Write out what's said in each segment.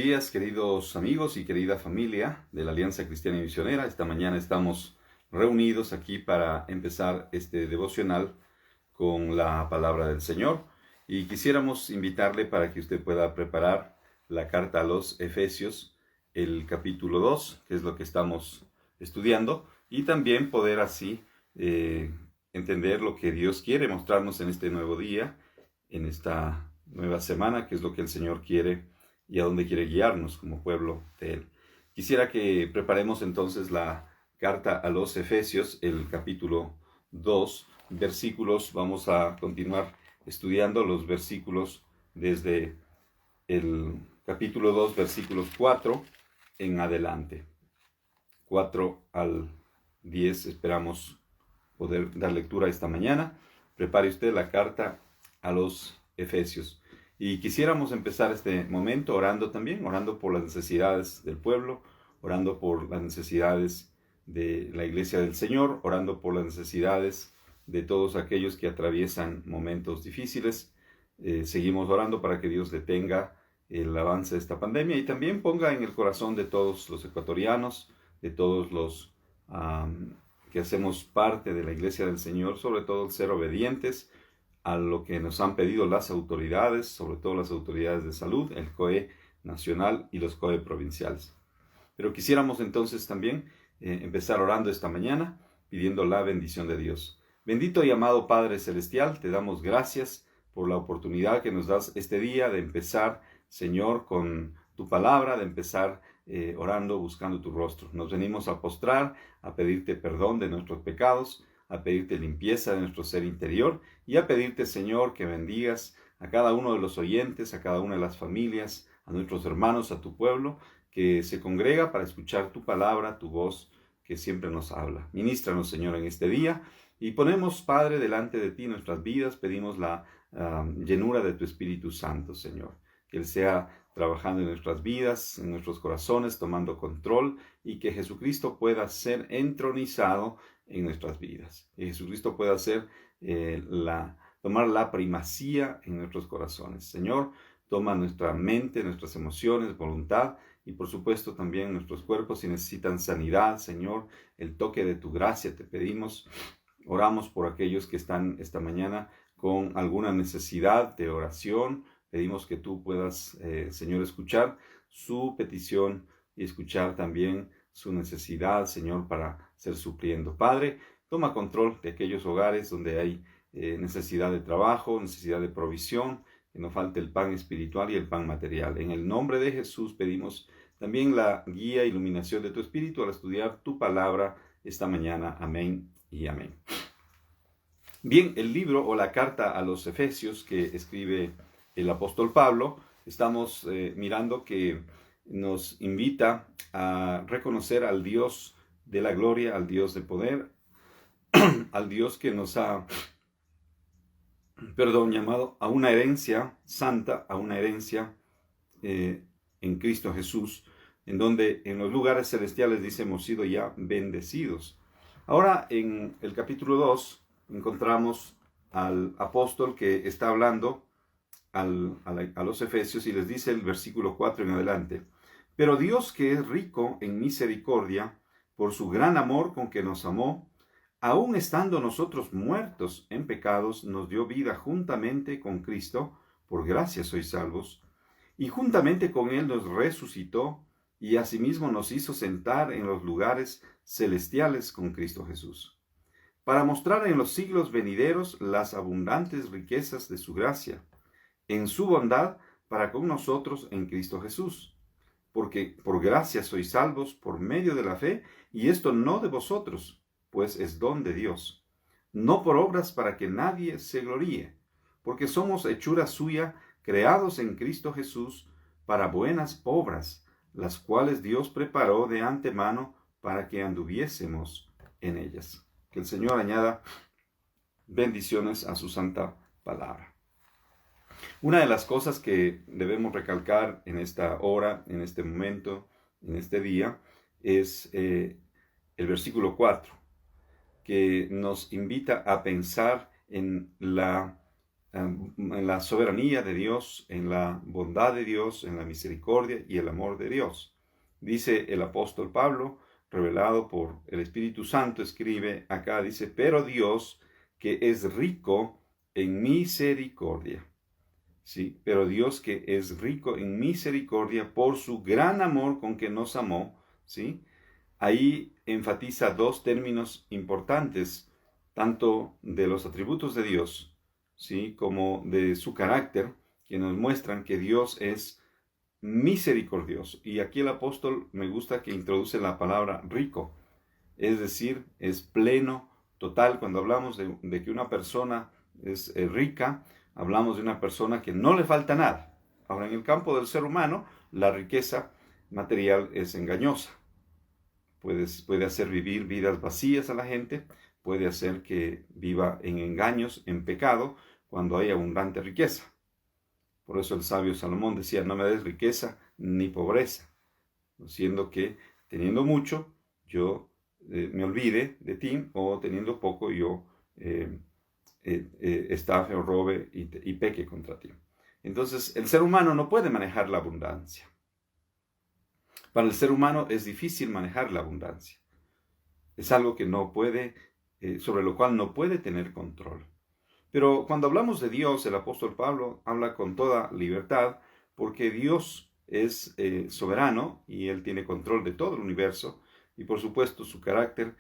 días, queridos amigos y querida familia de la Alianza Cristiana y Misionera. Esta mañana estamos reunidos aquí para empezar este devocional con la palabra del Señor. Y quisiéramos invitarle para que usted pueda preparar la carta a los Efesios, el capítulo 2, que es lo que estamos estudiando, y también poder así entender lo que Dios quiere mostrarnos en este nuevo día, en esta nueva semana, que es lo que el Señor quiere y a dónde quiere guiarnos como pueblo de Él. Quisiera que preparemos entonces la carta a los Efesios, el capítulo 2, versículos. Vamos a continuar estudiando los versículos desde el capítulo 2, versículos 4 en adelante. 4 al 10 esperamos poder dar lectura esta mañana. Prepare usted la carta a los Efesios. Y quisiéramos empezar este momento orando también, orando por las necesidades del pueblo, orando por las necesidades de la iglesia del Señor, orando por las necesidades de todos aquellos que atraviesan momentos difíciles. Seguimos orando para que Dios detenga el avance de esta pandemia y también ponga en el corazón de todos los ecuatorianos, de todos los que hacemos parte de la iglesia del Señor, sobre todo el ser obedientes a lo que nos han pedido las autoridades, sobre todo las autoridades de salud, el COE nacional y los COE provinciales. Pero quisiéramos entonces también empezar orando esta mañana, pidiendo la bendición de Dios. Bendito y amado Padre Celestial, te damos gracias por la oportunidad que nos das este día de empezar, Señor, con tu palabra, de empezar orando, buscando tu rostro. Nos venimos a postrar, a pedirte perdón de nuestros pecados, a pedirte limpieza de nuestro ser interior y a pedirte, Señor, que bendigas a cada uno de los oyentes, a cada una de las familias, a nuestros hermanos, a tu pueblo, que se congrega para escuchar tu palabra, tu voz, que siempre nos habla. Ministranos, Señor, en este día y ponemos, Padre, delante de ti nuestras vidas, pedimos la llenura de tu Espíritu Santo, Señor, que Él sea trabajando en nuestras vidas, en nuestros corazones, tomando control y que Jesucristo pueda ser entronizado en nuestras vidas. Que Jesucristo pueda ser tomar la primacía en nuestros corazones. Señor, toma nuestra mente, nuestras emociones, voluntad y por supuesto también nuestros cuerpos si necesitan sanidad, Señor, el toque de tu gracia te pedimos. Oramos por aquellos que están esta mañana con alguna necesidad de oración. Pedimos que tú puedas, Señor, escuchar su petición y escuchar también su necesidad, Señor, para ser supliendo. Padre, toma control de aquellos hogares donde hay necesidad de trabajo, necesidad de provisión, que no falte el pan espiritual y el pan material. En el nombre de Jesús pedimos también la guía e iluminación de tu Espíritu al estudiar tu palabra esta mañana. Amén y amén. Bien, el libro o la carta a los Efesios que escribe el apóstol Pablo, estamos mirando que nos invita a reconocer al Dios de la gloria, al Dios de poder, al Dios que nos ha, llamado a una herencia santa, a una herencia en Cristo Jesús, en donde en los lugares celestiales dice hemos sido ya bendecidos. Ahora en el capítulo 2 encontramos al apóstol que está hablando a los Efesios y les dice el versículo 4 en adelante: pero Dios, que es rico en misericordia, por su gran amor con que nos amó, aun estando nosotros muertos en pecados, nos dio vida juntamente con Cristo, por gracia sois salvos, y juntamente con Él nos resucitó, y asimismo nos hizo sentar en los lugares celestiales con Cristo Jesús, para mostrar en los siglos venideros las abundantes riquezas de su gracia, en su bondad para con nosotros en Cristo Jesús. Porque por gracia sois salvos por medio de la fe, y esto no de vosotros, pues es don de Dios, no por obras para que nadie se gloríe, porque somos hechura suya, creados en Cristo Jesús para buenas obras, las cuales Dios preparó de antemano para que anduviésemos en ellas. Que el Señor añada bendiciones a su santa palabra. Una de las cosas que debemos recalcar en esta hora, en este momento, en este día, es el versículo 4, que nos invita a pensar en la en la soberanía de Dios, en la bondad de Dios, en la misericordia y el amor de Dios. Dice el apóstol Pablo, revelado por el Espíritu Santo, escribe acá, dice, pero Dios, que es rico en misericordia. Sí, pero Dios que es rico en misericordia por su gran amor con que nos amó, ¿sí? Ahí enfatiza dos términos importantes, tanto de los atributos de Dios, ¿sí? Como de su carácter, que nos muestran que Dios es misericordioso. Y aquí el apóstol me gusta que introduce la palabra rico, es decir, es pleno, total. Cuando hablamos de que una persona es rica, hablamos de una persona que no le falta nada. Ahora, en el campo del ser humano, la riqueza material es engañosa. Puede hacer vivir vidas vacías a la gente, puede hacer que viva en engaños, en pecado, cuando hay abundante riqueza. Por eso el sabio Salomón decía, no me des riqueza ni pobreza, siendo que teniendo mucho, yo me olvide de ti, o teniendo poco, yo estafe o robe y peque contra ti. Entonces, el ser humano no puede manejar la abundancia. Para el ser humano es difícil manejar la abundancia. Es algo que no puede, sobre lo cual no puede tener control. Pero cuando hablamos de Dios, el apóstol Pablo habla con toda libertad, porque Dios es soberano y Él tiene control de todo el universo, y por supuesto su carácter,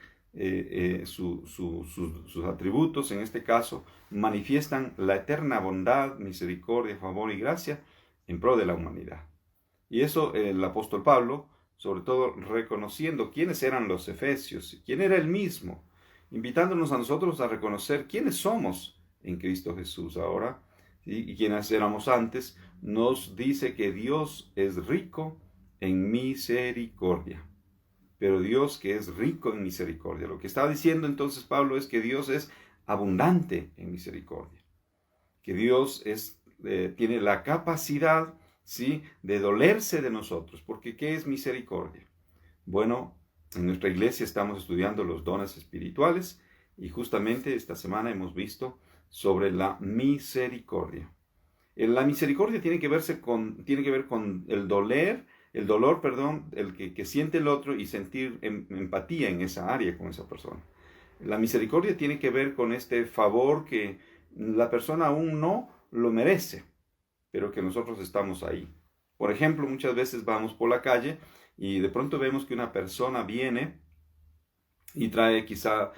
sus atributos, en este caso, manifiestan la eterna bondad, misericordia, favor y gracia en pro de la humanidad. Y eso el apóstol Pablo, sobre todo reconociendo quiénes eran los efesios, quién era él mismo, invitándonos a nosotros a reconocer quiénes somos en Cristo Jesús ahora, ¿sí? Y quienes éramos antes, nos dice que Dios es rico en misericordia. Pero Dios que es rico en misericordia. Lo que está diciendo entonces Pablo es que Dios es abundante en misericordia. Que Dios tiene la capacidad, ¿sí?, de dolerse de nosotros. Porque ¿qué es misericordia? Bueno, en nuestra iglesia estamos estudiando los dones espirituales y justamente esta semana hemos visto sobre la misericordia. La misericordia tiene que ver con el dolor, el que siente el otro y sentir empatía en esa área con esa persona. La misericordia tiene que ver con este favor que la persona aún no lo merece, pero que nosotros estamos ahí. Por ejemplo, muchas veces vamos por la calle y de pronto vemos que una persona viene y trae quizá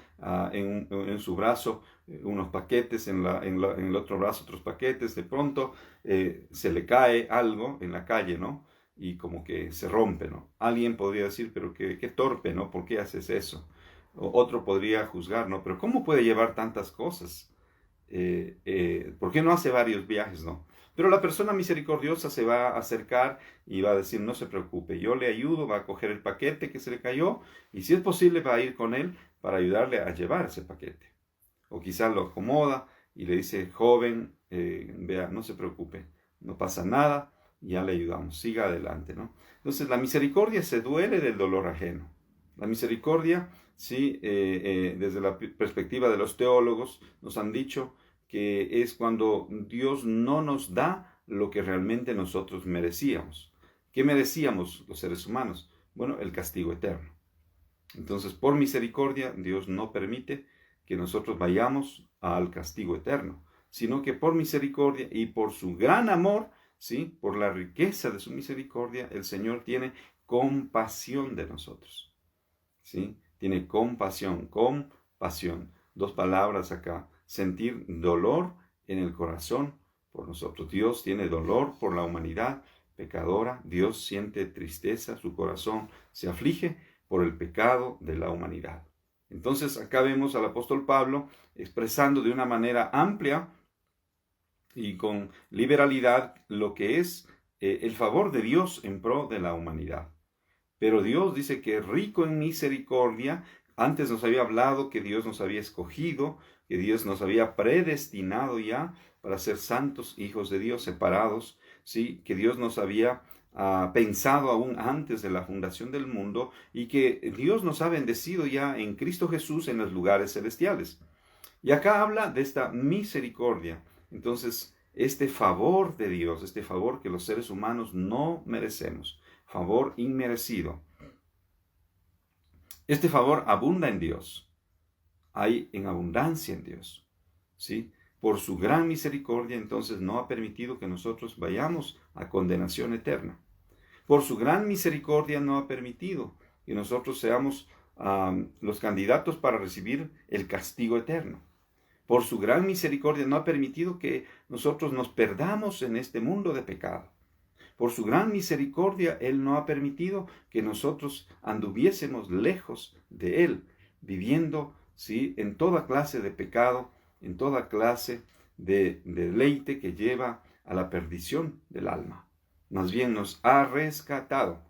en su brazo unos paquetes, en el otro brazo otros paquetes. De pronto se le cae algo en la calle, ¿no? Y como que se rompe, ¿no? Alguien podría decir, pero qué torpe, ¿no? ¿Por qué haces eso? Otro podría juzgar, ¿no? Pero ¿cómo puede llevar tantas cosas? ¿Por qué no hace varios viajes, no? Pero la persona misericordiosa se va a acercar y va a decir, no se preocupe, yo le ayudo, va a coger el paquete que se le cayó y si es posible va a ir con él para ayudarle a llevar ese paquete. O quizás lo acomoda y le dice, joven, vea, no se preocupe, no pasa nada, ya le ayudamos, siga adelante, ¿no? Entonces la misericordia se duele del dolor ajeno. La misericordia, sí, desde la perspectiva de los teólogos, nos han dicho que es cuando Dios no nos da lo que realmente nosotros merecíamos. ¿Qué merecíamos los seres humanos? Bueno, el castigo eterno. Entonces, por misericordia, Dios no permite que nosotros vayamos al castigo eterno, sino que por misericordia y por su gran amor, ¿sí?, por la riqueza de su misericordia, el Señor tiene compasión de nosotros. ¿Sí? Tiene compasión. Dos palabras acá. Sentir dolor en el corazón por nosotros. Dios tiene dolor por la humanidad pecadora. Dios siente tristeza, su corazón se aflige por el pecado de la humanidad. Entonces acá vemos al apóstol Pablo expresando de una manera amplia y con liberalidad lo que es el favor de Dios en pro de la humanidad. Pero Dios dice que es rico en misericordia. Antes nos había hablado que Dios nos había escogido, que Dios nos había predestinado ya para ser santos hijos de Dios, separados, ¿sí? Que Dios nos había pensado aún antes de la fundación del mundo y que Dios nos ha bendecido ya en Cristo Jesús en los lugares celestiales. Y acá habla de esta misericordia. Entonces, este favor de Dios, este favor que los seres humanos no merecemos, favor inmerecido, este favor abunda en Dios, hay en abundancia en Dios, ¿sí? Por su gran misericordia, entonces, no ha permitido que nosotros vayamos a condenación eterna. Por su gran misericordia no ha permitido que nosotros seamos los candidatos para recibir el castigo eterno. Por su gran misericordia no ha permitido que nosotros nos perdamos en este mundo de pecado. Por su gran misericordia, Él no ha permitido que nosotros anduviésemos lejos de Él, viviendo, ¿sí?, en toda clase de pecado, en toda clase de deleite que lleva a la perdición del alma. Más bien nos ha rescatado.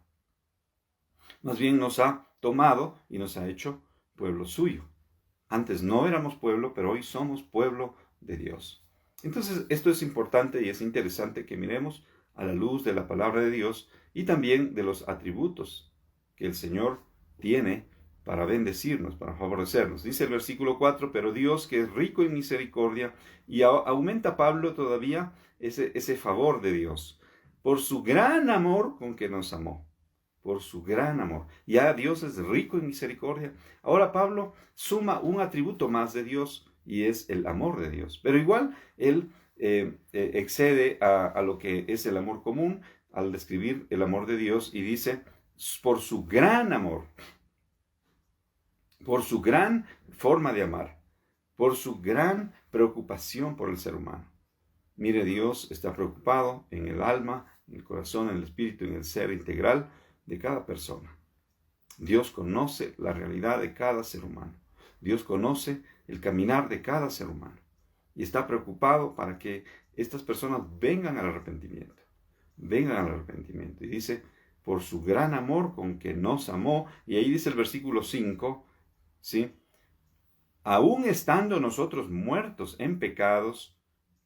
Más bien nos ha tomado y nos ha hecho pueblo suyo. Antes no éramos pueblo, pero hoy somos pueblo de Dios. Entonces, esto es importante y es interesante que miremos a la luz de la palabra de Dios y también de los atributos que el Señor tiene para bendecirnos, para favorecernos. Dice el versículo 4, pero Dios, que es rico en misericordia, y aumenta Pablo todavía ese favor de Dios, por su gran amor con que nos amó. Por su gran amor. Ya Dios es rico en misericordia. Ahora Pablo suma un atributo más de Dios y es el amor de Dios. Pero igual él excede a lo que es el amor común al describir el amor de Dios y dice, por su gran amor, por su gran forma de amar, por su gran preocupación por el ser humano. Mire, Dios está preocupado en el alma, en el corazón, en el espíritu, en el ser integral de cada persona. Dios conoce la realidad de cada ser humano. Dios conoce el caminar de cada ser humano. Y está preocupado para que estas personas vengan al arrepentimiento. Vengan al arrepentimiento. Y dice, por su gran amor con que nos amó. Y ahí dice el versículo 5, ¿sí? Aún estando nosotros muertos en pecados,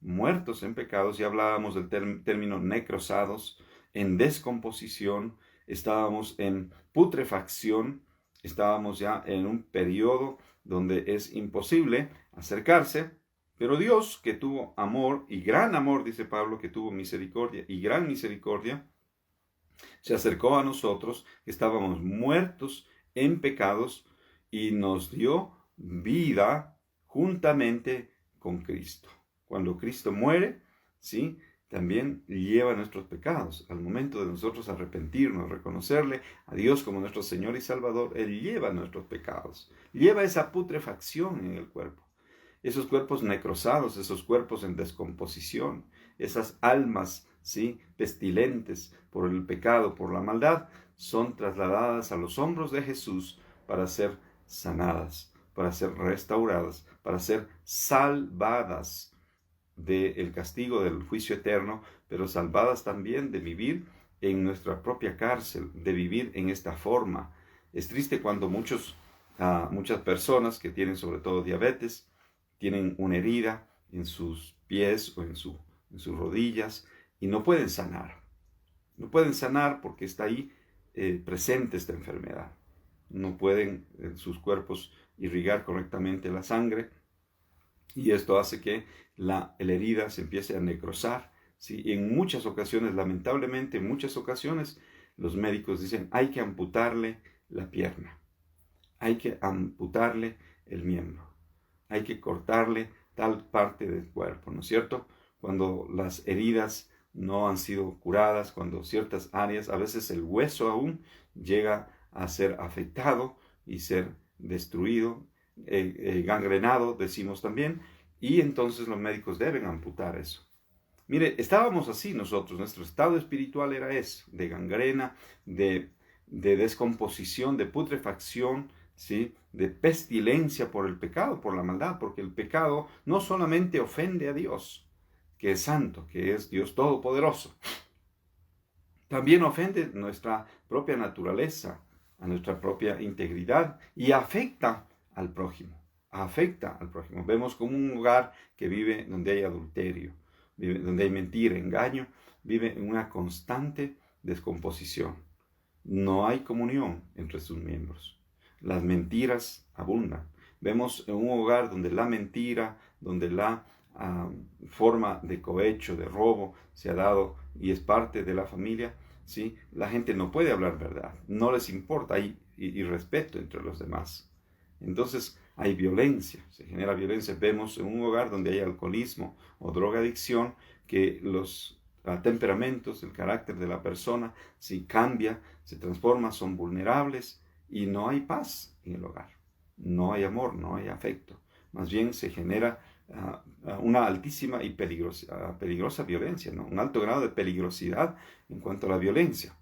ya hablábamos del término necrosados, en descomposición, estábamos en putrefacción, estábamos ya en un periodo donde es imposible acercarse, pero Dios, que tuvo amor y gran amor, dice Pablo, que tuvo misericordia y gran misericordia, se acercó a nosotros, que estábamos muertos en pecados, y nos dio vida juntamente con Cristo. Cuando Cristo muere, ¿sí?, también lleva nuestros pecados. Al momento de nosotros arrepentirnos, reconocerle a Dios como nuestro Señor y Salvador, Él lleva nuestros pecados. Lleva esa putrefacción en el cuerpo. Esos cuerpos necrosados, esos cuerpos en descomposición, esas almas, ¿sí?, pestilentes por el pecado, por la maldad, son trasladadas a los hombros de Jesús para ser sanadas, para ser restauradas, para ser salvadas del castigo del juicio eterno, pero salvadas también de vivir en nuestra propia cárcel, de vivir en esta forma. Es triste cuando muchas personas que tienen sobre todo diabetes, tienen una herida en sus pies o en sus rodillas y no pueden sanar. No pueden sanar porque está ahí presente esta enfermedad. No pueden sus cuerpos irrigar correctamente la sangre. Y esto hace que la herida se empiece a necrosar, ¿sí? Y en muchas ocasiones, lamentablemente, en muchas ocasiones, los médicos dicen, hay que amputarle la pierna, hay que amputarle el miembro, hay que cortarle tal parte del cuerpo, ¿no es cierto? Cuando las heridas no han sido curadas, cuando ciertas áreas, a veces el hueso aún llega a ser afectado y ser destruido, gangrenado, decimos también, y entonces los médicos deben amputar eso. Mire, estábamos así nosotros, nuestro estado espiritual era eso, de gangrena, de descomposición, de putrefacción, ¿sí?, de pestilencia por el pecado, por la maldad, porque el pecado no solamente ofende a Dios, que es santo, que es Dios todopoderoso, también ofende nuestra propia naturaleza, a nuestra propia integridad y afecta al prójimo, Vemos como un hogar que vive donde hay adulterio, donde hay mentira, engaño, vive en una constante descomposición. No hay comunión entre sus miembros. Las mentiras abundan. Vemos en un hogar donde la mentira, donde la forma de cohecho, de robo, se ha dado y es parte de la familia, ¿sí? La gente no puede hablar verdad, no les importa, hay irrespeto entre los demás. Entonces hay violencia, se genera violencia. Vemos en un hogar donde hay alcoholismo o drogadicción que los temperamentos, el carácter de la persona, si cambia, se transforma, son vulnerables y no hay paz en el hogar. No hay amor, no hay afecto. Más bien se genera una altísima y peligrosa violencia, ¿no? Un alto grado de peligrosidad en cuanto a la violencia.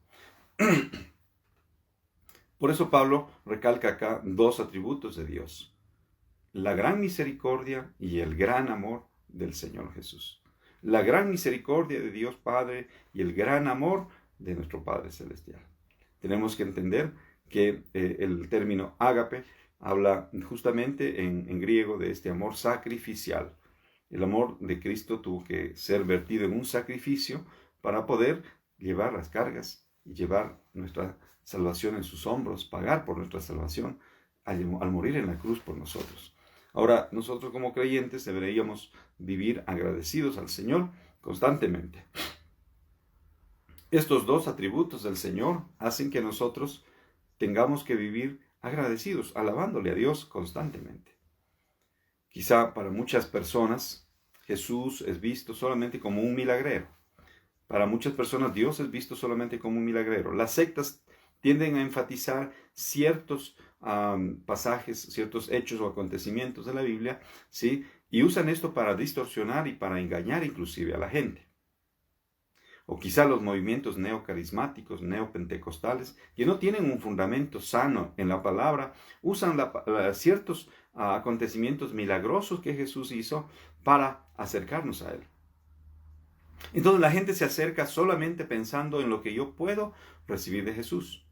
Por eso Pablo recalca acá dos atributos de Dios: la gran misericordia y el gran amor del Señor Jesús. La gran misericordia de Dios Padre y el gran amor de nuestro Padre Celestial. Tenemos que entender que el término ágape habla justamente en griego de este amor sacrificial. El amor de Cristo tuvo que ser vertido en un sacrificio para poder llevar las cargas y llevar nuestra salvación en sus hombros, pagar por nuestra salvación al morir en la cruz por nosotros. Ahora, nosotros como creyentes deberíamos vivir agradecidos al Señor constantemente. Estos dos atributos del Señor hacen que nosotros tengamos que vivir agradecidos, alabándole a Dios constantemente. Quizá para muchas personas Jesús es visto solamente como un milagrero. Para muchas personas Dios es visto solamente como un milagrero. Las sectas tienden a enfatizar ciertos pasajes, ciertos hechos o acontecimientos de la Biblia, ¿sí? Y usan esto para distorsionar y para engañar inclusive a la gente. O quizá los movimientos neocarismáticos, neopentecostales, que no tienen un fundamento sano en la palabra, usan ciertos acontecimientos milagrosos que Jesús hizo para acercarnos a Él. Entonces la gente se acerca solamente pensando en lo que yo puedo recibir de Jesús.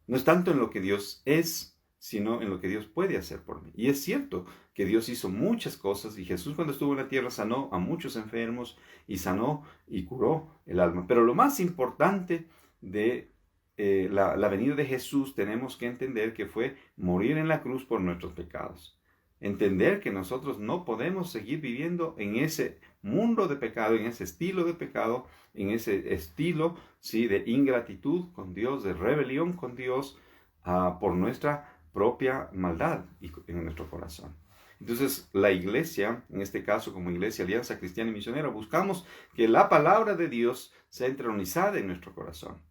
No es tanto en lo que Dios es, sino en lo que Dios puede hacer por mí. Y es cierto que Dios hizo muchas cosas y Jesús cuando estuvo en la tierra sanó a muchos enfermos y sanó y curó el alma. Pero lo más importante de la venida de Jesús tenemos que entender que fue morir en la cruz por nuestros pecados. Entender que nosotros no podemos seguir viviendo en ese mundo de pecado, en ese estilo de pecado, en ese estilo, ¿sí?, de ingratitud con Dios, de rebelión con Dios, por nuestra propia maldad en nuestro corazón. Entonces, la iglesia, en este caso como Iglesia Alianza Cristiana y Misionera, buscamos que la palabra de Dios sea entronizada en nuestro corazón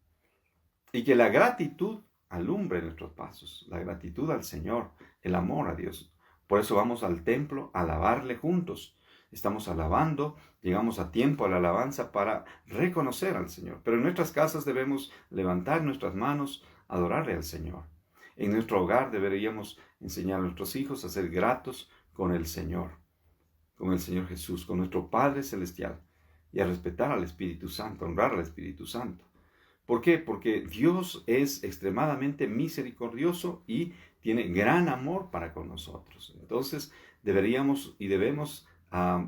y que la gratitud alumbre nuestros pasos, la gratitud al Señor, el amor a Dios. Por eso vamos al templo a alabarle juntos. Estamos alabando, llegamos a tiempo a la alabanza para reconocer al Señor. Pero en nuestras casas debemos levantar nuestras manos, adorarle al Señor. En nuestro hogar deberíamos enseñar a nuestros hijos a ser gratos con el Señor Jesús, con nuestro Padre Celestial, y a respetar al Espíritu Santo, honrar al Espíritu Santo. ¿Por qué? Porque Dios es extremadamente misericordioso y tiene gran amor para con nosotros. Entonces deberíamos y debemos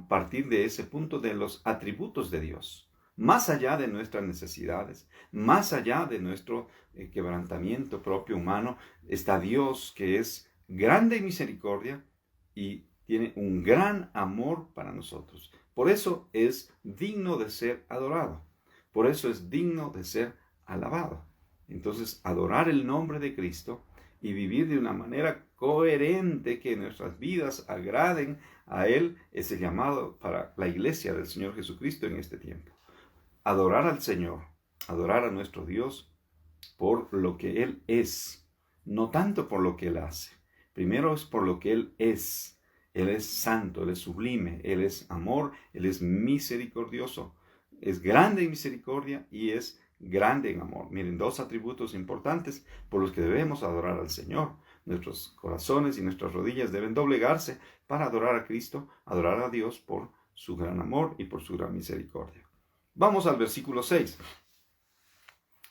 partir de ese punto de los atributos de Dios. Más allá de nuestras necesidades, más allá de nuestro quebrantamiento propio humano, está Dios que es grande en misericordia y tiene un gran amor para nosotros. Por eso es digno de ser adorado. Por eso es digno de ser alabado. Entonces, adorar el nombre de Cristo y vivir de una manera coherente que nuestras vidas agraden a Él es el llamado para la iglesia del Señor Jesucristo en este tiempo. Adorar al Señor, adorar a nuestro Dios por lo que Él es, no tanto por lo que Él hace. Primero es por lo que Él es. Él es santo, Él es sublime, Él es amor, Él es misericordioso. Es grande en misericordia y es grande en amor. Miren, dos atributos importantes por los que debemos adorar al Señor. Nuestros corazones y nuestras rodillas deben doblegarse para adorar a Cristo, adorar a Dios por su gran amor y por su gran misericordia. Vamos al versículo 6.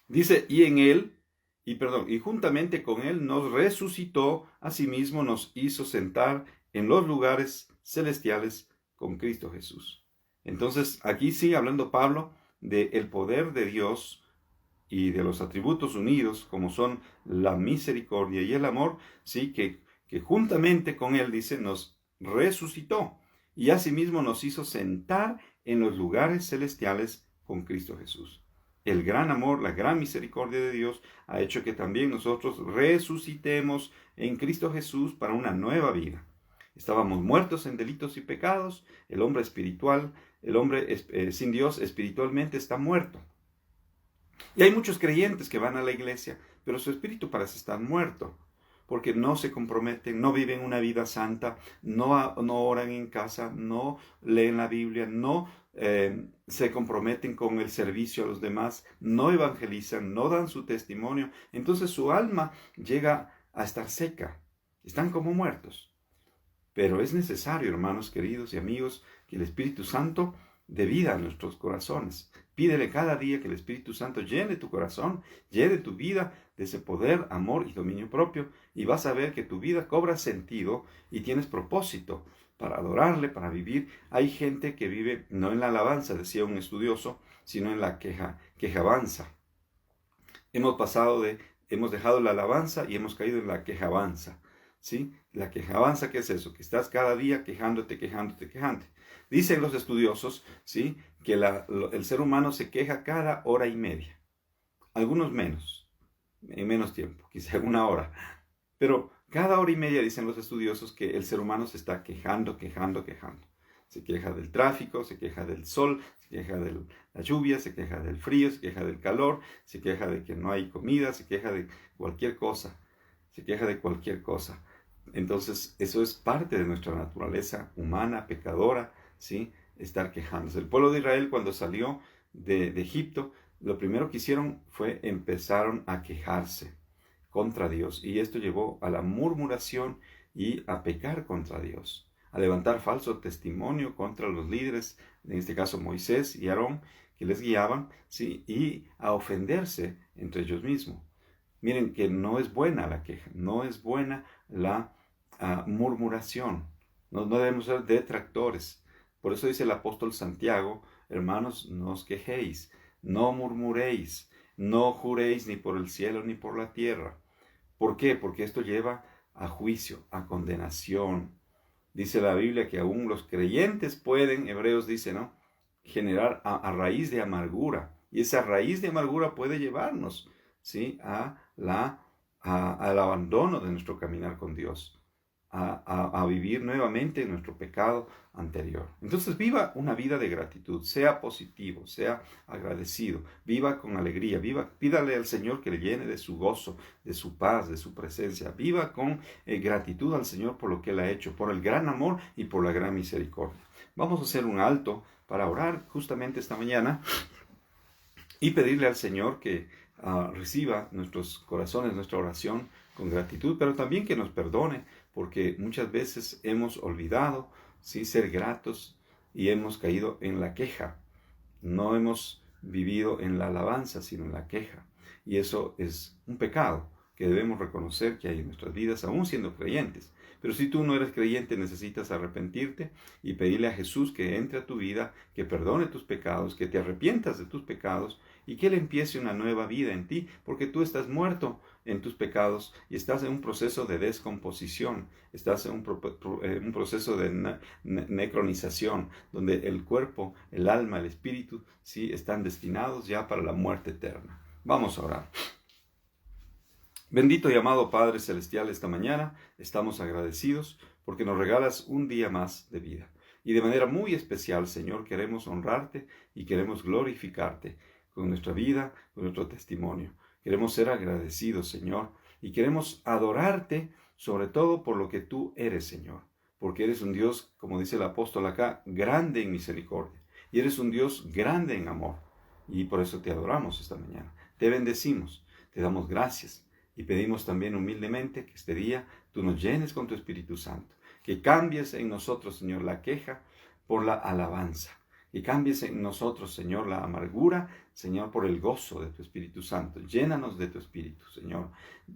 Dice, y juntamente con Él nos resucitó, asimismo nos hizo sentar en los lugares celestiales con Cristo Jesús. Entonces, aquí sigue hablando Pablo del poder de Dios y de los atributos unidos, como son la misericordia y el amor, sí, que juntamente con Él, dice, nos resucitó. y asimismo nos hizo sentar en los lugares celestiales con Cristo Jesús. El gran amor, la gran misericordia de Dios ha hecho que también nosotros resucitemos en Cristo Jesús para una nueva vida. Estábamos muertos en delitos y pecados. El hombre espiritual, el hombre sin Dios espiritualmente está muerto. Y hay muchos creyentes que van a la iglesia, pero su espíritu parece estar muerto, porque no se comprometen, no viven una vida santa, no oran en casa, no leen la Biblia, no se comprometen con el servicio a los demás, no evangelizan, no dan su testimonio. Entonces su alma llega a estar seca, están como muertos. Pero es necesario, hermanos queridos y amigos, que el Espíritu Santo dé vida a nuestros corazones. Pídele cada día que el Espíritu Santo llene tu corazón, llene tu vida de ese poder, amor y dominio propio, y vas a ver que tu vida cobra sentido y tienes propósito para adorarle, para vivir. Hay gente que vive no en la alabanza, decía un estudioso, sino en la quejabanza. Hemos dejado la alabanza y hemos caído en la quejabanza. ¿Sí? La quejabanza, ¿qué es eso? Que estás cada día quejándote. Dicen los estudiosos, ¿sí?, que el ser humano se queja cada hora y media. Algunos menos, en menos tiempo, quizá una hora. Pero cada hora y media dicen los estudiosos que el ser humano se está quejando. Se queja del tráfico, se queja del sol, se queja de la lluvia, se queja del frío, se queja del calor, se queja de que no hay comida, se queja de cualquier cosa. Entonces, eso es parte de nuestra naturaleza humana, pecadora, ¿sí? Estar quejándose. El pueblo de Israel, cuando salió de Egipto, lo primero que hicieron empezaron a quejarse contra Dios. Y esto llevó a la murmuración y a pecar contra Dios, a levantar falso testimonio contra los líderes, en este caso Moisés y Aarón, que les guiaban, ¿sí?, y a ofenderse entre ellos mismos. Miren que no es buena la queja, no es buena la murmuración. No debemos ser detractores. Por eso dice el apóstol Santiago: hermanos, no os quejéis, no murmuréis, no juréis ni por el cielo ni por la tierra. ¿Por qué? Porque esto lleva a juicio, a condenación. Dice la Biblia que aún los creyentes pueden, Hebreos dice, ¿no?, generar a raíz de amargura. Y esa raíz de amargura puede llevarnos, ¿sí?, al abandono de nuestro caminar con Dios, a vivir nuevamente en nuestro pecado anterior. Entonces viva una vida de gratitud, sea positivo, sea agradecido, viva con alegría, pídale al Señor que le llene de su gozo, de su paz, de su presencia. Viva con gratitud al Señor por lo que Él ha hecho, por el gran amor y por la gran misericordia. Vamos a hacer un alto para orar justamente esta mañana y pedirle al Señor que reciba nuestros corazones, nuestra oración con gratitud, pero también que nos perdone, porque muchas veces hemos olvidado, ¿sí?, ser gratos y hemos caído en la queja. No hemos vivido en la alabanza, sino en la queja. Y eso es un pecado que debemos reconocer que hay en nuestras vidas, aún siendo creyentes. Pero si tú no eres creyente, necesitas arrepentirte y pedirle a Jesús que entre a tu vida, que perdone tus pecados, que te arrepientas de tus pecados y que Él empiece una nueva vida en ti, porque tú estás muerto en tus pecados y estás en un proceso de descomposición, estás en un proceso de necronización, donde el cuerpo, el alma, el espíritu, sí, están destinados ya para la muerte eterna. Vamos a orar. Bendito y amado Padre Celestial, esta mañana estamos agradecidos porque nos regalas un día más de vida. Y de manera muy especial, Señor, queremos honrarte y queremos glorificarte con nuestra vida, con nuestro testimonio. Queremos ser agradecidos, Señor, y queremos adorarte sobre todo por lo que tú eres, Señor. Porque eres un Dios, como dice el apóstol acá, grande en misericordia. Y eres un Dios grande en amor. Y por eso te adoramos esta mañana. Te bendecimos, te damos gracias. Y pedimos también humildemente que este día tú nos llenes con tu Espíritu Santo. Que cambies en nosotros, Señor, la queja por la alabanza. Que cambies en nosotros, Señor, la amargura, Señor, por el gozo de tu Espíritu Santo. Llénanos de tu Espíritu, Señor.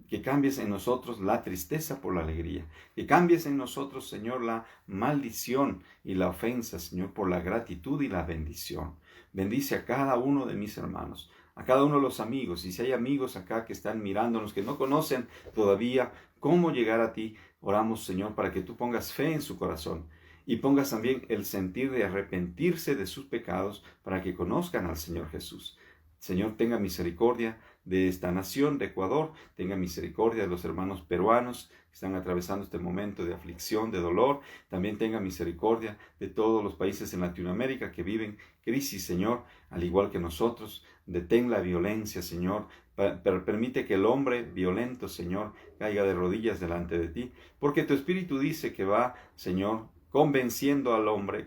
Que cambies en nosotros la tristeza por la alegría. Que cambies en nosotros, Señor, la maldición y la ofensa, Señor, por la gratitud y la bendición. Bendice a cada uno de mis hermanos, a cada uno de los amigos. Y si hay amigos acá que están mirándonos, que no conocen todavía cómo llegar a ti, oramos, Señor, para que tú pongas fe en su corazón y pongas también el sentir de arrepentirse de sus pecados para que conozcan al Señor Jesús. Señor, tenga misericordia de esta nación, de Ecuador, tenga misericordia de los hermanos peruanos que están atravesando este momento de aflicción, de dolor. También tenga misericordia de todos los países en Latinoamérica que viven crisis, Señor, al igual que nosotros. Detén la violencia, Señor. Permite que el hombre violento, Señor, caiga de rodillas delante de ti, porque tu Espíritu dice que va, Señor, convenciendo al hombre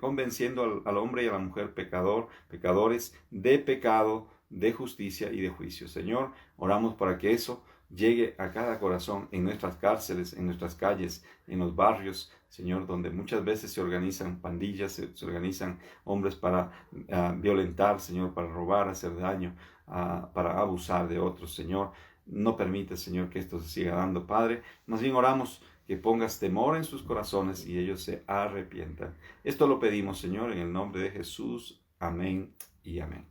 y a la mujer pecadores de pecado, de justicia y de juicio. Señor, oramos para que eso llegue a cada corazón, en nuestras cárceles, en nuestras calles, en los barrios, Señor, donde muchas veces se organizan pandillas, se organizan hombres para violentar, Señor, para robar, hacer daño, para abusar de otros. Señor, no permite, Señor, que esto se siga dando, Padre. Más bien oramos que pongas temor en sus corazones y ellos se arrepientan. Esto lo pedimos, Señor, en el nombre de Jesús. Amén y amén.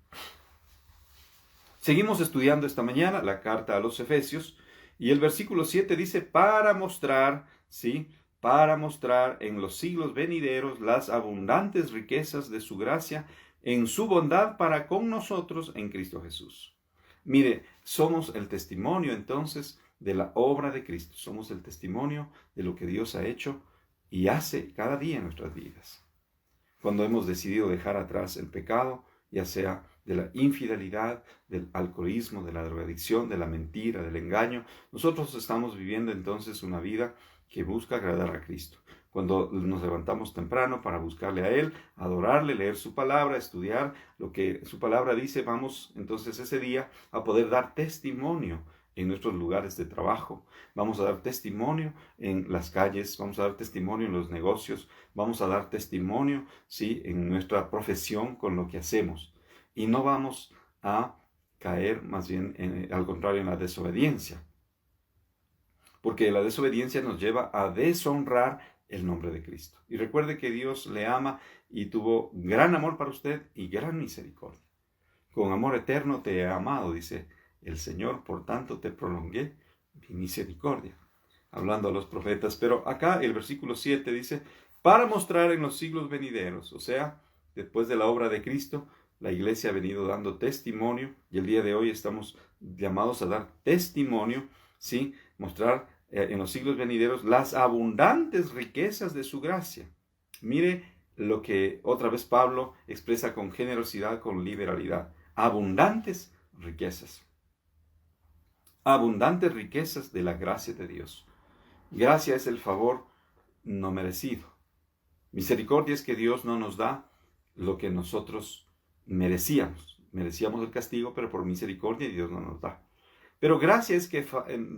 Seguimos estudiando esta mañana la carta a los Efesios y el versículo 7 dice, para mostrar, ¿sí?, para mostrar en los siglos venideros las abundantes riquezas de su gracia en su bondad para con nosotros en Cristo Jesús. Mire, somos el testimonio entonces de la obra de Cristo. Somos el testimonio de lo que Dios ha hecho y hace cada día en nuestras vidas. Cuando hemos decidido dejar atrás el pecado, ya sea de la infidelidad, del alcoholismo, de la drogadicción, de la mentira, del engaño, nosotros estamos viviendo entonces una vida que busca agradar a Cristo. Cuando nos levantamos temprano para buscarle a Él, adorarle, leer su palabra, estudiar lo que su palabra dice, vamos entonces ese día a poder dar testimonio en nuestros lugares de trabajo, vamos a dar testimonio en las calles, vamos a dar testimonio en los negocios, vamos a dar testimonio, sí, en nuestra profesión con lo que hacemos. Y no vamos a caer más bien, al contrario, en la desobediencia. Porque la desobediencia nos lleva a deshonrar el nombre de Cristo. Y recuerde que Dios le ama y tuvo gran amor para usted y gran misericordia. Con amor eterno te he amado, dice el Señor, por tanto te prolongué mi misericordia. Hablando a los profetas. Pero acá el versículo 7 dice, para mostrar en los siglos venideros, o sea, después de la obra de Cristo, la iglesia ha venido dando testimonio y el día de hoy estamos llamados a dar testimonio, ¿sí? Mostrar en los siglos venideros las abundantes riquezas de su gracia. Mire lo que otra vez Pablo expresa con generosidad, con liberalidad. Abundantes riquezas. Abundantes riquezas de la gracia de Dios. Gracia es el favor no merecido. Misericordia es que Dios no nos da lo que nosotros merecíamos. Merecíamos el castigo, pero por misericordia Dios no nos da. Pero gracia es que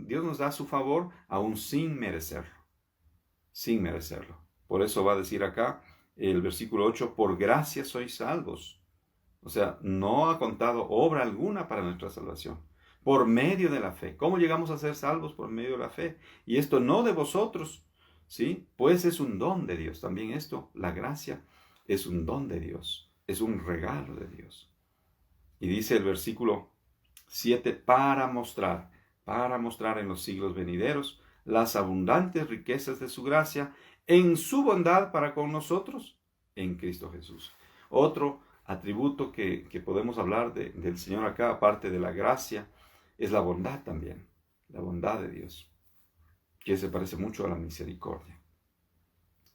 Dios nos da su favor aún sin merecerlo. Sin merecerlo. Por eso va a decir acá el versículo 8, por gracia sois salvos. O sea, no ha contado obra alguna para nuestra salvación. Por medio de la fe. ¿Cómo llegamos a ser salvos? Por medio de la fe. Y esto no de vosotros, ¿sí? Pues es un don de Dios. También esto, la gracia, es un don de Dios. Es un regalo de Dios. Y dice el versículo 7, para mostrar en los siglos venideros las abundantes riquezas de su gracia en su bondad para con nosotros en Cristo Jesús. Otro atributo que podemos hablar del Señor acá, aparte de la gracia, es la bondad también, la bondad de Dios, que se parece mucho a la misericordia.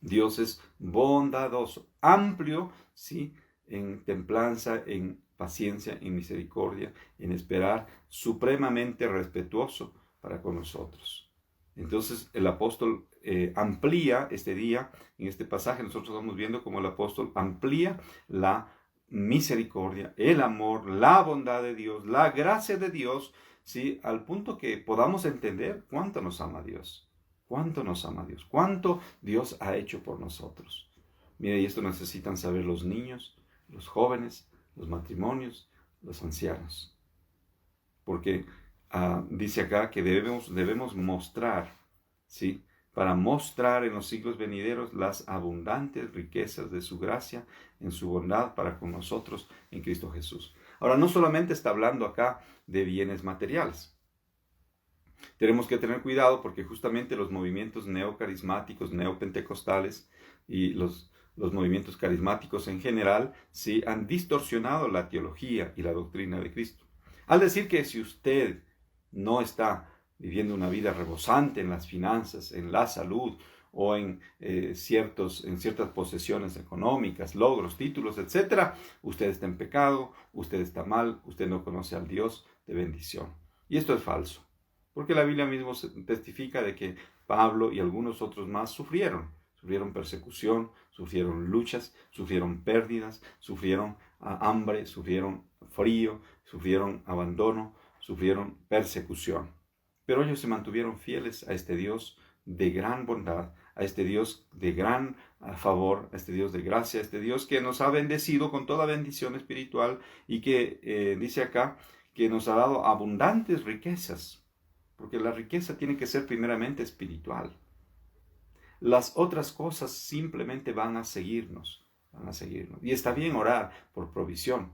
Dios es bondadoso, amplio, ¿sí?, en templanza, en paciencia, en misericordia, en esperar, supremamente respetuoso para con nosotros. Entonces el apóstol amplía este día, en este pasaje nosotros estamos viendo cómo el apóstol amplía la misericordia, el amor, la bondad de Dios, la gracia de Dios, ¿sí?, al punto que podamos entender cuánto nos ama Dios. Cuánto nos ama Dios, cuánto Dios ha hecho por nosotros. Mire, y esto necesitan saber los niños, los jóvenes, los matrimonios, los ancianos. Porque dice acá que debemos mostrar, ¿sí?, para mostrar en los siglos venideros las abundantes riquezas de su gracia en su bondad para con nosotros en Cristo Jesús. Ahora, no solamente está hablando acá de bienes materiales. Tenemos que tener cuidado porque justamente los movimientos neocarismáticos, neopentecostales y los los movimientos carismáticos en general, sí han distorsionado la teología y la doctrina de Cristo. Al decir que si usted no está viviendo una vida rebosante en las finanzas, en la salud o en ciertas posesiones económicas, logros, títulos, etc., usted está en pecado, usted está mal, usted no conoce al Dios de bendición. Y esto es falso, porque la Biblia mismo testifica de que Pablo y algunos otros más sufrieron persecución, sufrieron luchas, sufrieron pérdidas, sufrieron hambre, sufrieron frío, sufrieron abandono, sufrieron persecución. Pero ellos se mantuvieron fieles a este Dios de gran bondad, a este Dios de gran favor, a este Dios de gracia, a este Dios que nos ha bendecido con toda bendición espiritual y que dice acá que nos ha dado abundantes riquezas, porque la riqueza tiene que ser primeramente espiritual. Las otras cosas simplemente van a seguirnos. Y está bien orar por provisión,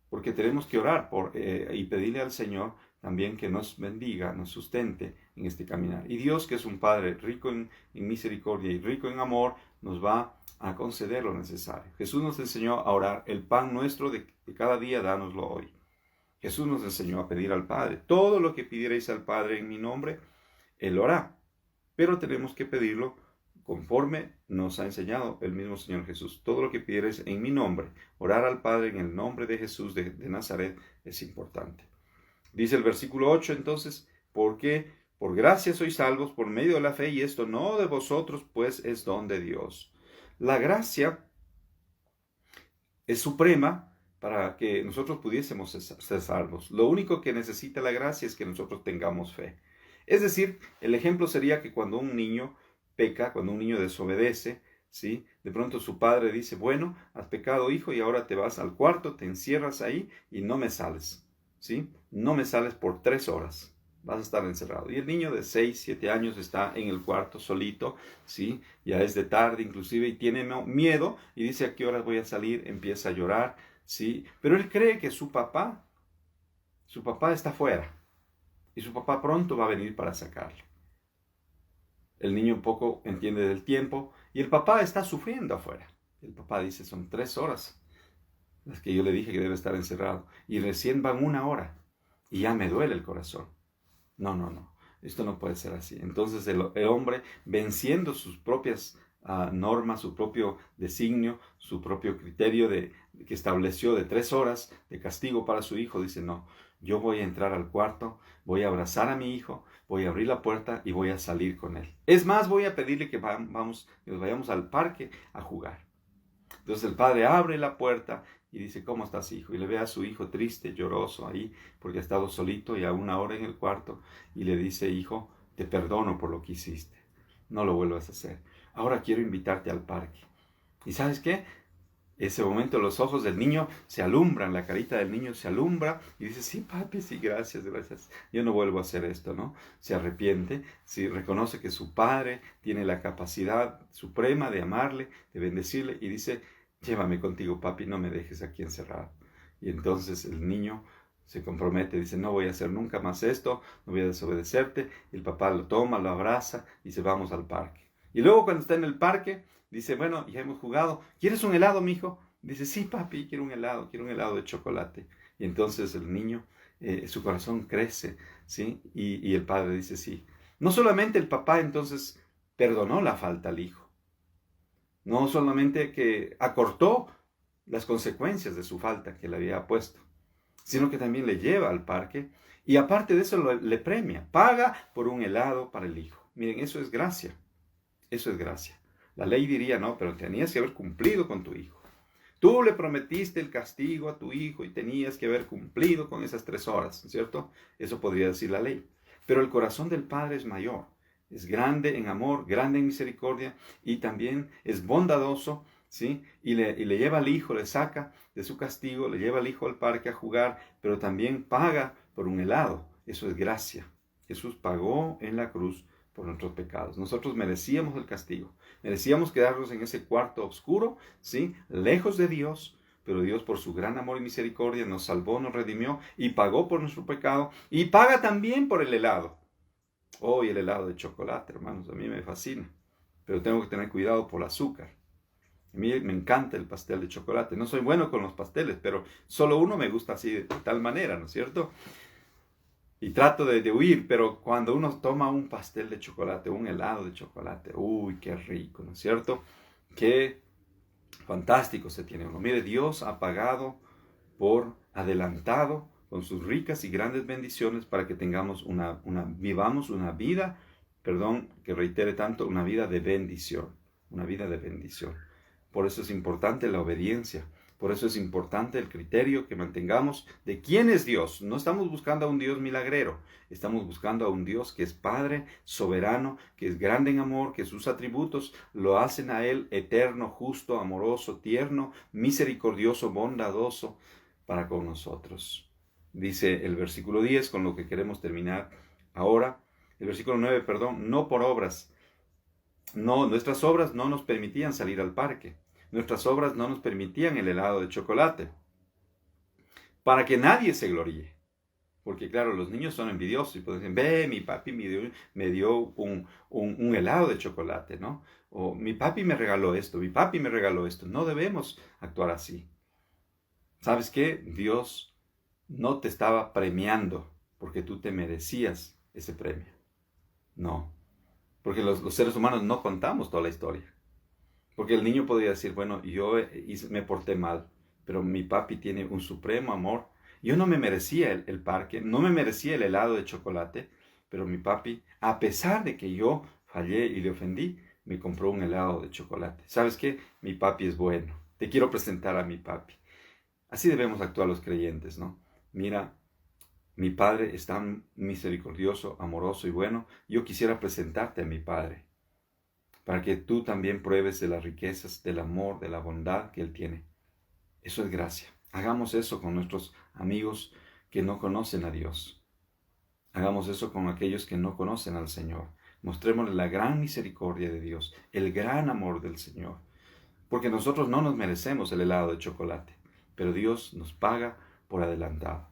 porque tenemos que orar y pedirle al Señor también que nos bendiga, nos sustente en este caminar. Y Dios, que es un Padre rico en misericordia y rico en amor, nos va a conceder lo necesario. Jesús nos enseñó a orar: el pan nuestro de cada día, dánoslo hoy. Jesús nos enseñó a pedir al Padre: todo lo que pidierais al Padre en mi nombre, Él lo hará. Pero tenemos que pedirlo conforme nos ha enseñado el mismo Señor Jesús. Todo lo que pidierais en mi nombre, orar al Padre en el nombre de Jesús de Nazaret, es importante. Dice el versículo 8 entonces: porque por gracia sois salvos por medio de la fe, y esto no de vosotros, pues es don de Dios. La gracia es suprema para que nosotros pudiésemos ser salvos. Lo único que necesita la gracia es que nosotros tengamos fe. Es decir, el ejemplo sería que cuando un niño peca, cuando un niño desobedece, ¿sí? De pronto su padre dice: bueno, has pecado, hijo, y ahora te vas al cuarto, te encierras ahí y no me sales, ¿sí? No me sales por 3 horas, vas a estar encerrado. Y el niño de 6, 7 años está en el cuarto solito, ¿sí? Ya es de tarde inclusive y tiene miedo y dice: ¿a qué horas voy a salir? Empieza a llorar, ¿sí? Pero él cree que su papá está fuera y su papá pronto va a venir para sacarlo. El niño poco entiende del tiempo y el papá está sufriendo afuera. El papá dice: son 3 horas las que yo le dije que debe estar encerrado y recién van 1 hora y ya me duele el corazón. No, esto no puede ser así. Entonces el hombre, venciendo sus propias normas, su propio designio, su propio criterio que estableció de 3 horas de castigo para su hijo, dice: no, yo voy a entrar al cuarto, voy a abrazar a mi hijo, voy a abrir la puerta y voy a salir con él. Es más, voy a pedirle que nos vayamos al parque a jugar. Entonces el padre abre la puerta y dice: ¿cómo estás, hijo? Y le ve a su hijo triste, lloroso ahí, porque ha estado solito y a 1 hora en el cuarto, y le dice: hijo, te perdono por lo que hiciste, no lo vuelvas a hacer. Ahora quiero invitarte al parque. ¿Y sabes qué? Ese momento los ojos del niño se alumbran, la carita del niño se alumbra y dice: sí, papi, sí, gracias, yo no vuelvo a hacer esto, ¿no? Se arrepiente, sí, reconoce que su padre tiene la capacidad suprema de amarle, de bendecirle, y dice: llévame contigo, papi, no me dejes aquí encerrado. Y entonces el niño se compromete, dice: no voy a hacer nunca más esto, no voy a desobedecerte. Y el papá lo toma, lo abraza y dice: vamos al parque. Y luego cuando está en el parque, dice: bueno, ya hemos jugado, ¿quieres un helado, mijo? Dice: sí, papi, quiero un helado de chocolate. Y entonces el niño, su corazón crece, ¿sí? Y el padre dice: sí. No solamente el papá entonces perdonó la falta al hijo, no solamente que acortó las consecuencias de su falta que le había puesto, sino que también le lleva al parque y aparte de eso le premia, paga por un helado para el hijo. Miren, eso es gracia. Eso es gracia. La ley diría: no, pero tenías que haber cumplido con tu hijo. Tú le prometiste el castigo a tu hijo y tenías que haber cumplido con esas 3 horas, ¿cierto? Eso podría decir la ley. Pero el corazón del Padre es mayor. Es grande en amor, grande en misericordia y también es bondadoso, ¿sí? Y le lleva al hijo, le saca de su castigo, le lleva al hijo al parque a jugar, pero también paga por un helado. Eso es gracia. Jesús pagó en la cruz por nuestros pecados. Nosotros merecíamos el castigo, merecíamos quedarnos en ese cuarto oscuro, ¿sí? Lejos de Dios, pero Dios por su gran amor y misericordia nos salvó, nos redimió y pagó por nuestro pecado y paga también por el helado. Y el helado de chocolate, hermanos, a mí me fascina, pero tengo que tener cuidado por el azúcar. A mí me encanta el pastel de chocolate. No soy bueno con los pasteles, pero solo uno me gusta así de tal manera, ¿no es cierto? Y trato de huir, pero cuando uno toma un pastel de chocolate, un helado de chocolate, uy, qué rico, ¿no es cierto? Qué fantástico se tiene uno. Mire, Dios ha pagado por adelantado con sus ricas y grandes bendiciones para que tengamos vivamos una vida, perdón, que reitere tanto, una vida de bendición, una vida de bendición. Por eso es importante la obediencia. Por eso es importante el criterio que mantengamos de quién es Dios. No estamos buscando a un Dios milagrero, estamos buscando a un Dios que es Padre, soberano, que es grande en amor, que sus atributos lo hacen a Él eterno, justo, amoroso, tierno, misericordioso, bondadoso para con nosotros. Dice el versículo 10, con lo que queremos terminar ahora. El versículo 9, perdón, no por obras. No, nuestras obras no nos permitían salir al parque. Nuestras obras no nos permitían el helado de chocolate. Para que nadie se gloríe. Porque claro, los niños son envidiosos y pueden decir, ve, mi papi me dio un helado de chocolate, ¿no? O mi papi me regaló esto, mi papi me regaló esto. No debemos actuar así. ¿Sabes qué? Dios no te estaba premiando porque tú te merecías ese premio. No. Porque los seres humanos no contamos toda la historia. Porque el niño podría decir, bueno, yo me porté mal, pero mi papi tiene un supremo amor. Yo no me merecía el parque, no me merecía el helado de chocolate, pero mi papi, a pesar de que yo fallé y le ofendí, me compró un helado de chocolate. ¿Sabes qué? Mi papi es bueno. Te quiero presentar a mi papi. Así debemos actuar los creyentes, ¿no? Mira, mi Padre es tan misericordioso, amoroso y bueno. Yo quisiera presentarte a mi Padre, para que tú también pruebes de las riquezas, del amor, de la bondad que Él tiene. Eso es gracia. Hagamos eso con nuestros amigos que no conocen a Dios. Hagamos eso con aquellos que no conocen al Señor. Mostrémosles la gran misericordia de Dios, el gran amor del Señor. Porque nosotros no nos merecemos el helado de chocolate, pero Dios nos paga por adelantado.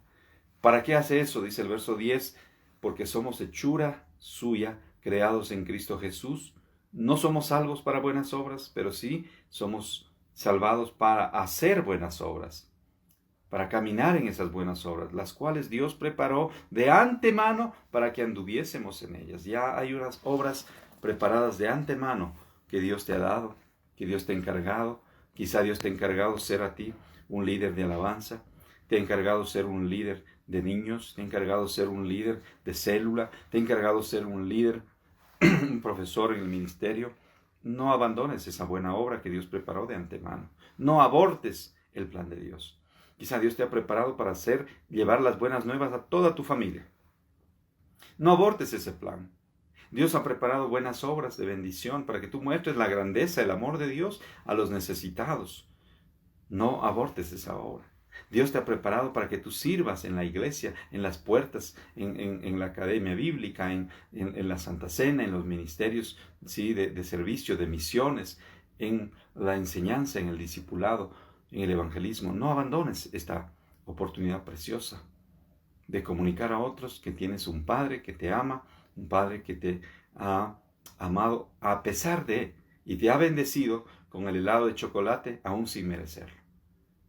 ¿Para qué hace eso? Dice el verso 10, porque somos hechura suya, creados en Cristo Jesús. No somos salvos para buenas obras, pero sí somos salvados para hacer buenas obras, para caminar en esas buenas obras, las cuales Dios preparó de antemano para que anduviésemos en ellas. Ya hay unas obras preparadas de antemano que Dios te ha dado, que Dios te ha encargado. Quizá Dios te ha encargado ser a ti un líder de alabanza, te ha encargado ser un líder de niños, te ha encargado ser un líder de célula, te ha encargado ser un líder, un profesor en el ministerio. No abandones esa buena obra que Dios preparó de antemano. No abortes el plan de Dios. Quizá Dios te ha preparado para llevar las buenas nuevas a toda tu familia. No abortes ese plan. Dios ha preparado buenas obras de bendición para que tú muestres la grandeza, el amor de Dios a los necesitados. No abortes esa obra. Dios te ha preparado para que tú sirvas en la iglesia, en las puertas, en la academia bíblica, en la Santa Cena, en los ministerios, ¿sí? de servicio, de misiones, en la enseñanza, en el discipulado, en el evangelismo. No abandones esta oportunidad preciosa de comunicar a otros que tienes un Padre que te ama, un Padre que te ha amado a pesar de, y te ha bendecido con el helado de chocolate aún sin merecerlo.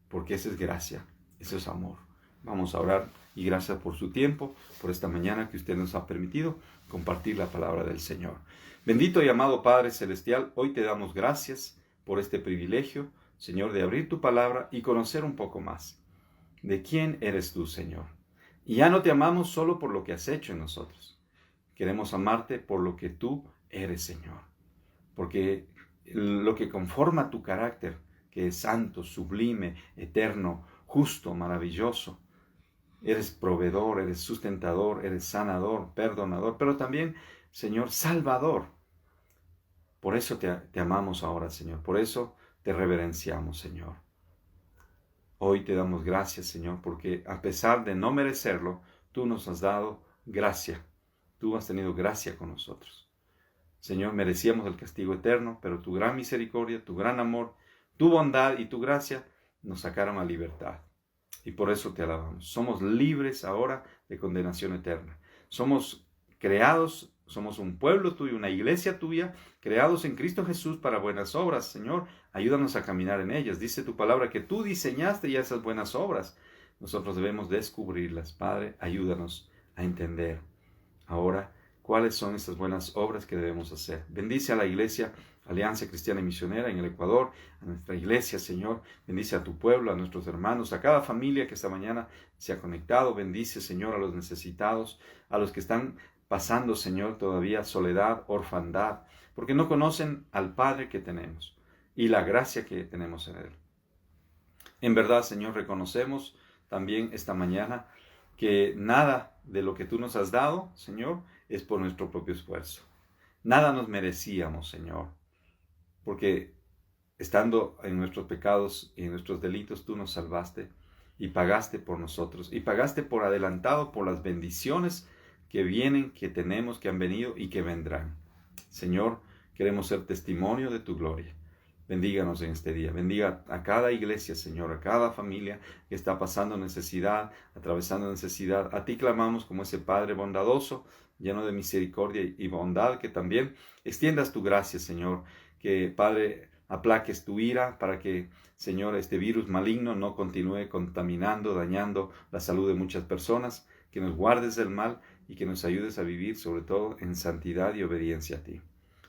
Porque esa es gracia, eso es amor. Vamos a orar y gracias por su tiempo, por esta mañana que usted nos ha permitido compartir la palabra del Señor. Bendito y amado Padre Celestial, hoy te damos gracias por este privilegio, Señor, de abrir tu palabra y conocer un poco más de quién eres tú, Señor. Y ya no te amamos solo por lo que has hecho en nosotros. Queremos amarte por lo que tú eres, Señor. Porque lo que conforma tu carácter, que es santo, sublime, eterno, justo, maravilloso. Eres proveedor, eres sustentador, eres sanador, perdonador, pero también, Señor, salvador. Por eso te amamos ahora, Señor. Por eso te reverenciamos, Señor. Hoy te damos gracias, Señor, porque a pesar de no merecerlo, tú nos has dado gracia. Tú has tenido gracia con nosotros. Señor, merecíamos el castigo eterno, pero tu gran misericordia, tu gran amor, tu bondad y tu gracia nos sacaron a libertad. Y por eso te alabamos. Somos libres ahora de condenación eterna. Somos creados somos un pueblo tuyo, una iglesia tuya, creados en Cristo Jesús para buenas obras. Señor, ayúdanos a caminar en ellas. Dice tu palabra que tú diseñaste ya esas buenas obras. Nosotros debemos descubrirlas. Padre, ayúdanos a entender ahora cuáles son esas buenas obras que debemos hacer. Bendice a la iglesia Alianza Cristiana y Misionera en el Ecuador, a nuestra iglesia, Señor. Bendice a tu pueblo, a nuestros hermanos, a cada familia que esta mañana se ha conectado. Bendice, Señor, a los necesitados, a los que están pasando, Señor, todavía soledad, orfandad, porque no conocen al Padre que tenemos y la gracia que tenemos en Él. En verdad, Señor, reconocemos también esta mañana que nada de lo que tú nos has dado, Señor, es por nuestro propio esfuerzo. Nada nos merecíamos, Señor, porque estando en nuestros pecados y en nuestros delitos, tú nos salvaste y pagaste por nosotros, y pagaste por adelantado por las bendiciones que vienen, que tenemos, que han venido y que vendrán. Señor, queremos ser testimonio de tu gloria. Bendíganos en este día. Bendiga a cada iglesia, Señor, a cada familia que está pasando necesidad, atravesando necesidad. A ti clamamos como ese Padre bondadoso, lleno de misericordia y bondad, que también extiendas tu gracia, Señor. Que, Padre, aplaques tu ira para que, Señor, este virus maligno no continúe contaminando, dañando la salud de muchas personas. Que nos guardes del mal y que nos ayudes a vivir, sobre todo, en santidad y obediencia a ti.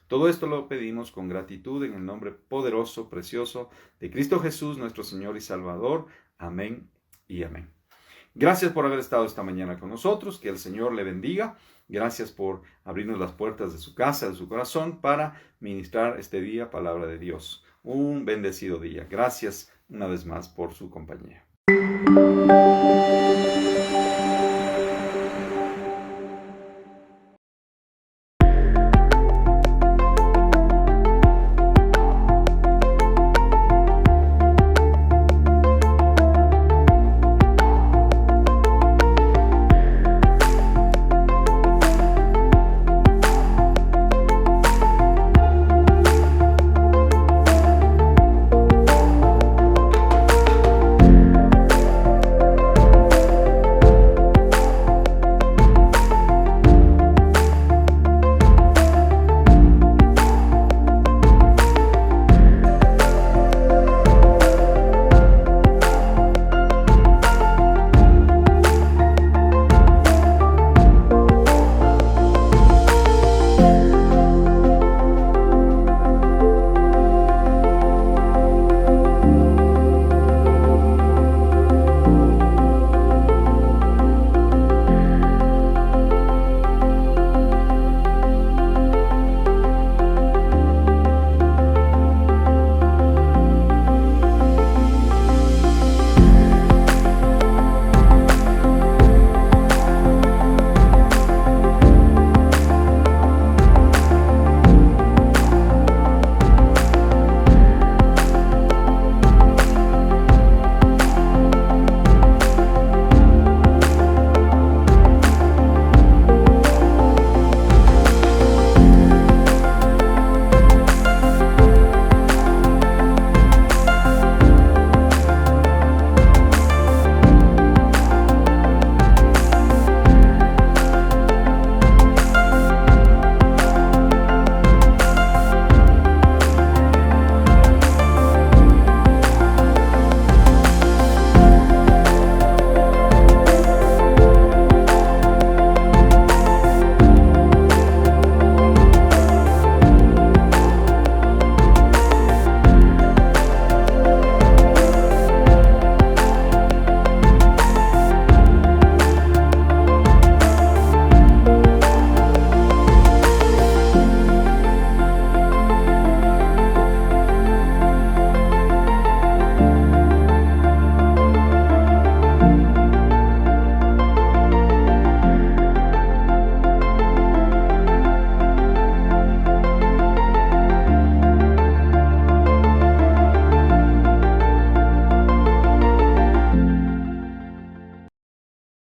Todo esto lo pedimos con gratitud en el nombre poderoso, precioso de Cristo Jesús, nuestro Señor y Salvador. Amén y amén. Gracias por haber estado esta mañana con nosotros. Que el Señor le bendiga. Gracias por abrirnos las puertas de su casa, de su corazón, para ministrar este día palabra de Dios. Un bendecido día. Gracias una vez más por su compañía.